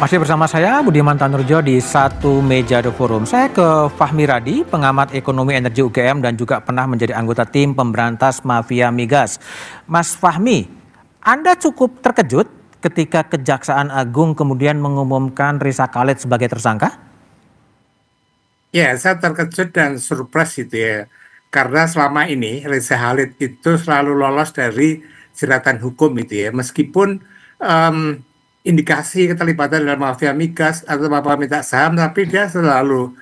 Masih bersama saya Budiman Tanurjo di Satu Meja The Forum. Saya ke Fahmi Radi, pengamat ekonomi energi UGM dan juga pernah menjadi anggota tim pemberantas mafia migas. Mas Fahmi, Anda cukup terkejut ketika Kejaksaan Agung kemudian mengumumkan Risa Khalid sebagai tersangka? Ya, saya terkejut dan surprise gitu ya. Karena selama ini Risa Khalid itu selalu lolos dari jeratan hukum itu ya. Meskipun indikasi keterlibatan dalam mafia migas atau mafia minta saham, tapi dia selalu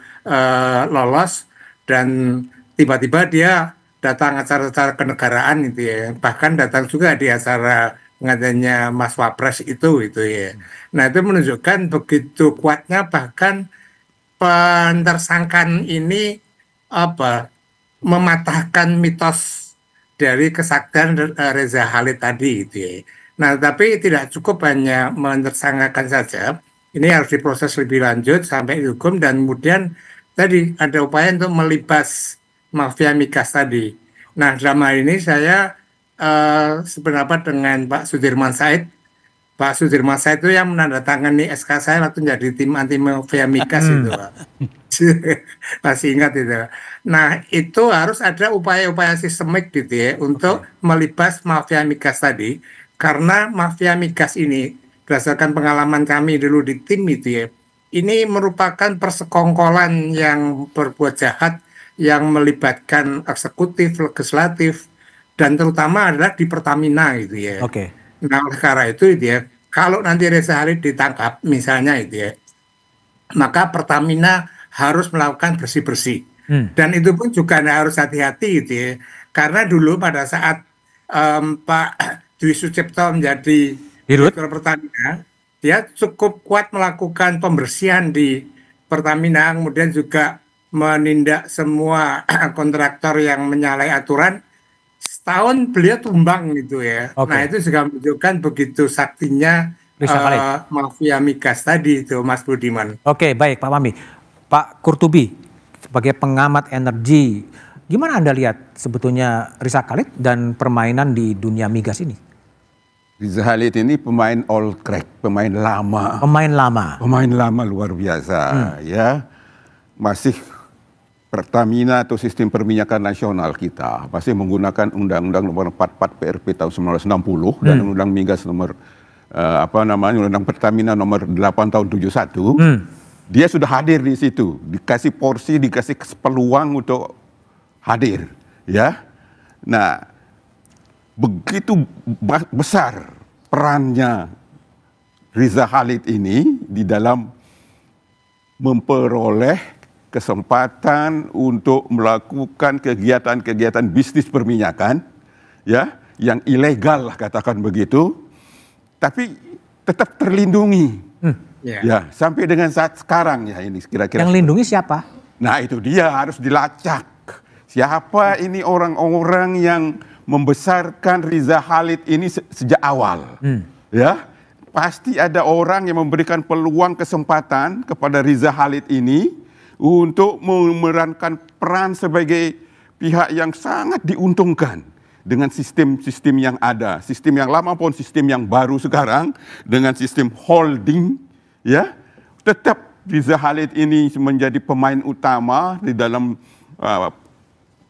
lolos dan tiba-tiba dia datang acara-acara kenegaraan itu ya. Bahkan datang juga di acara pengantinnya Mas Wapres itu ya. Nah, itu menunjukkan begitu kuatnya bahkan pentersangkaan ini mematahkan mitos dari kesaktian Reza Khalid tadi gitu ya. Nah, tapi tidak cukup hanya mentersangkakan saja. Ini harus diproses lebih lanjut sampai dihukum dan kemudian tadi ada upaya untuk melibas mafia migas tadi. Nah, dalam hal ini saya sependapat dengan Pak Sudirman Said. Pak Sudirman Said itu yang menandatangani SK saya waktu jadi tim anti mafia migas itu, Pak. Masih ingat itu. Nah, itu harus ada upaya-upaya sistemik gitu ya untuk melibas mafia migas tadi. Karena mafia migas ini, berdasarkan pengalaman kami dulu di tim itu ya, ini merupakan persekongkolan yang berbuat jahat yang melibatkan eksekutif, legislatif, dan terutama adalah di Pertamina gitu ya. Nah, oleh karena itu ya, kalau nanti Reza Khalid ditangkap misalnya itu ya, maka Pertamina harus melakukan bersih-bersih. Dan itu pun juga harus hati-hati gitu ya. Karena dulu pada saat Pak Dwi Sucipto menjadi Direktur Pertamina, dia cukup kuat melakukan pembersihan di Pertamina, kemudian juga menindak semua kontraktor yang menyalahi aturan. Setahun beliau tumbang gitu ya. Nah, itu juga menunjukkan begitu saktinya mafia migas tadi itu, Mas Budiman. Oke, baik Pak Fahmi. Pak Kurtubi, sebagai pengamat energi, gimana Anda lihat sebetulnya Risa Khalid dan permainan di dunia migas ini? Risa Khalid ini pemain old crack, pemain lama. Pemain lama. Pemain lama luar biasa, ya. Masih Pertamina atau sistem perminyakan nasional kita masih menggunakan Undang-Undang Nomor 44 PRP tahun 1960 dan Undang Migas Nomor Undang Pertamina Nomor 8 tahun 71. Dia sudah hadir di situ, dikasih porsi, dikasih peluang untuk hadir, ya. Nah, begitu besar perannya Risa Khalid ini di dalam memperoleh kesempatan untuk melakukan kegiatan-kegiatan bisnis perminyakan, ya, yang ilegal lah katakan begitu, tapi tetap terlindungi, ya, sampai dengan saat sekarang ya ini kira-kira. Yang lindungi siapa? Nah, itu dia harus dilacak. Siapa ini orang-orang yang membesarkan Risa Khalid ini sejak awal, ya. Pasti ada orang yang memberikan peluang kesempatan kepada Risa Khalid ini untuk memerankan peran sebagai pihak yang sangat diuntungkan dengan sistem-sistem yang ada, sistem yang lama pun sistem yang baru sekarang dengan sistem holding, ya, tetap Risa Khalid ini menjadi pemain utama di dalam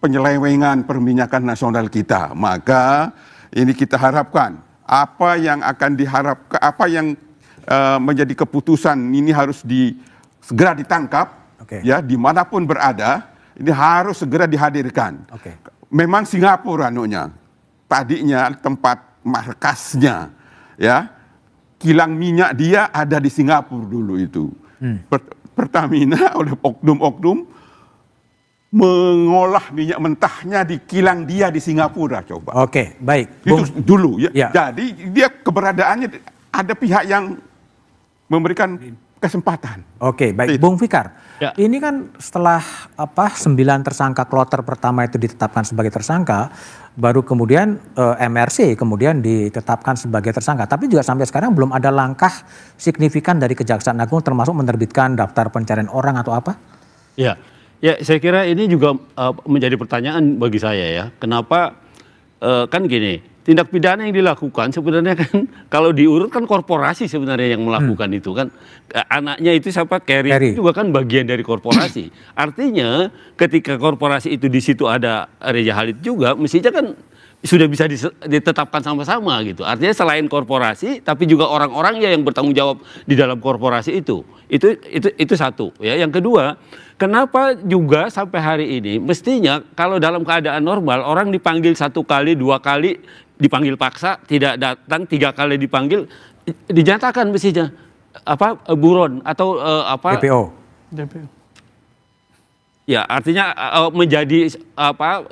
penyelewengan perminyakan nasional kita. Maka ini kita harapkan apa yang akan diharapkan, apa yang menjadi keputusan ini harus segera ditangkap. Ya, dimanapun berada, ini harus segera dihadirkan. Memang Singapura tadinya tempat markasnya, ya, kilang minyak dia ada di Singapura dulu itu. Pertamina oleh oknum-oknum mengolah minyak mentahnya di kilang dia di Singapura, coba. Oke, baik. Itu dulu ya. Jadi dia keberadaannya ada pihak yang memberikan kesempatan. Oke, baik. Bung Fikar. Ya. Ini kan setelah 9 tersangka kloter pertama itu ditetapkan sebagai tersangka, baru kemudian MRC kemudian ditetapkan sebagai tersangka. Tapi juga sampai sekarang belum ada langkah signifikan dari Kejaksaan Agung termasuk menerbitkan daftar pencarian orang atau apa? Ya, saya kira ini juga menjadi pertanyaan bagi saya ya. Kenapa kan gini, tindak pidana yang dilakukan sebenarnya kan kalau diurut kan korporasi sebenarnya yang melakukan itu kan. Anaknya itu siapa? Kerry itu juga kan bagian dari korporasi. Artinya ketika korporasi itu di situ ada Reza Khalid juga, mestinya kan sudah bisa ditetapkan sama-sama gitu. Artinya selain korporasi, tapi juga orang-orangnya yang bertanggung jawab di dalam korporasi itu. Itu satu. Ya. Yang kedua, kenapa juga sampai hari ini mestinya kalau dalam keadaan normal orang dipanggil 1 kali, 2 kali, dipanggil paksa, tidak datang, 3 kali dipanggil, dinyatakan mestinya buron atau DPO. Ya, artinya menjadi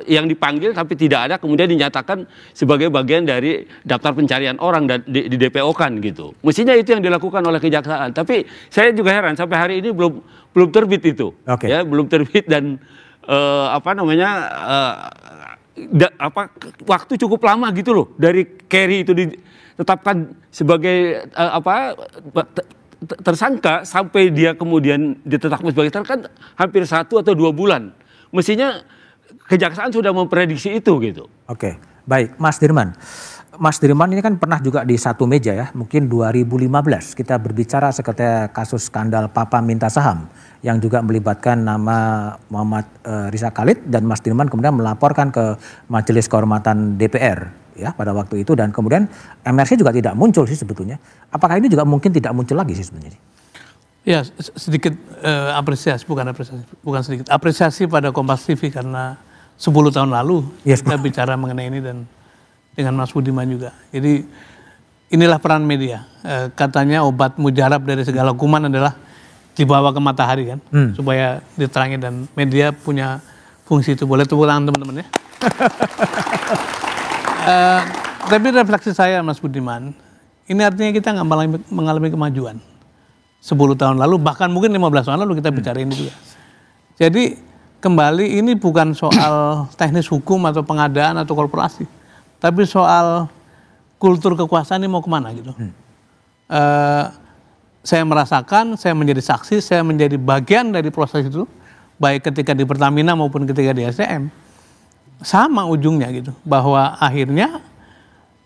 yang dipanggil tapi tidak ada, kemudian dinyatakan sebagai bagian dari daftar pencarian orang dan di DPO-kan gitu. Mestinya itu yang dilakukan oleh kejaksaan. Tapi saya juga heran sampai hari ini belum terbit itu. Ya, belum terbit dan waktu cukup lama gitu loh dari Kerry itu ditetapkan sebagai tersangka sampai dia kemudian ditetapkan sebagai tersangka kan hampir 1 atau 2 bulan. Mestinya kejaksaan sudah memprediksi itu gitu. Oke, baik Mas Dirman. Mas Dirman ini kan pernah juga di satu meja ya, mungkin 2015 kita berbicara seketika kasus skandal Papa Minta Saham yang juga melibatkan nama Muhammad Reza Khalid, dan Mas Dirman kemudian melaporkan ke Majelis Kehormatan DPR ya pada waktu itu, dan kemudian MRC juga tidak muncul sih sebetulnya. Apakah ini juga mungkin tidak muncul lagi sih sebenarnya? Ya, sedikit bukan sedikit apresiasi pada Kompas TV karena 10 tahun lalu kita bicara mengenai ini dan dengan Mas Budiman juga. Jadi inilah peran media. Katanya obat mujarab dari segala kuman adalah dibawa ke matahari kan, supaya diterangi, dan media punya fungsi itu. Boleh tepuk tangan teman-teman ya. Tapi refleksi saya Mas Budiman, ini artinya kita nggak mengalami kemajuan. 10 tahun lalu, bahkan mungkin 15 tahun lalu kita bicara ini juga. Jadi kembali ini bukan soal teknis hukum atau pengadaan atau korporasi, tapi soal kultur kekuasaan ini mau kemana gitu. Saya merasakan, saya menjadi saksi, saya menjadi bagian dari proses itu, baik ketika di Pertamina maupun ketika di SDM. Sama ujungnya gitu, bahwa akhirnya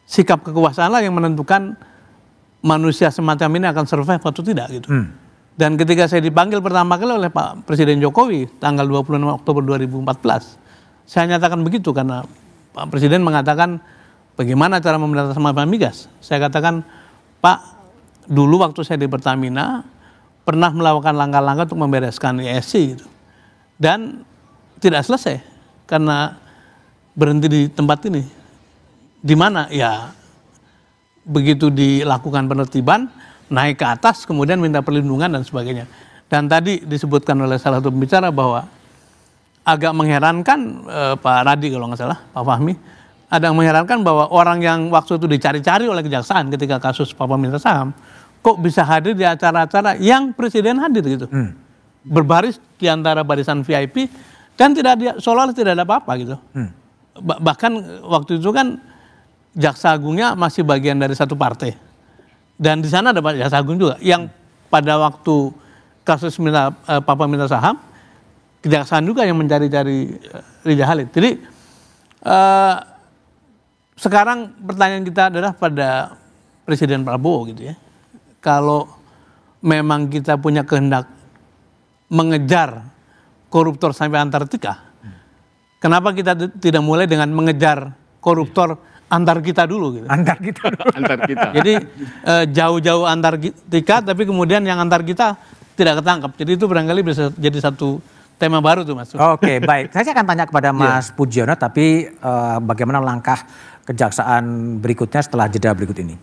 sikap kekuasaan lah yang menentukan manusia semacam ini akan survive atau tidak gitu. Dan ketika saya dipanggil pertama kali oleh Pak Presiden Jokowi tanggal 26 Oktober 2014, saya nyatakan begitu karena Pak Presiden mengatakan bagaimana cara memberantas mafia migas. Saya katakan, Pak, dulu waktu saya di Pertamina pernah melakukan langkah-langkah untuk membereskan ESC gitu. Dan tidak selesai karena berhenti di tempat ini. Di mana? Ya begitu dilakukan penertiban, naik ke atas, kemudian minta perlindungan dan sebagainya. Dan tadi disebutkan oleh salah satu pembicara bahwa agak mengherankan Pak Radi kalau nggak salah, Pak Fahmi, ada yang mengherankan bahwa orang yang waktu itu dicari-cari oleh kejaksaan ketika kasus Papa Minta Saham, kok bisa hadir di acara-acara yang presiden hadir gitu. Berbaris di antara barisan VIP dan seolah-olah tidak ada apa-apa gitu. Bahkan waktu itu kan Jaksa Agungnya masih bagian dari satu partai. Dan di sana ada Pak Jaksa Agung juga yang pada waktu kasus Papa Minta Saham, kejaksaan juga yang mencari-cari Reza Khalid. Jadi sekarang pertanyaan kita adalah pada Presiden Prabowo gitu ya. Kalau memang kita punya kehendak mengejar koruptor sampai Antartika, kenapa kita tidak mulai dengan mengejar koruptor antar kita dulu gitu. Antar kita dulu. Antar kita. Jadi jauh-jauh Antartika, tapi kemudian yang antar kita tidak ketangkap. Jadi itu barangkali bisa jadi satu tema baru tuh Mas. Oke, baik. Saya akan tanya kepada Mas Pujiono, tapi bagaimana langkah kejaksaan berikutnya setelah jeda berikut ini?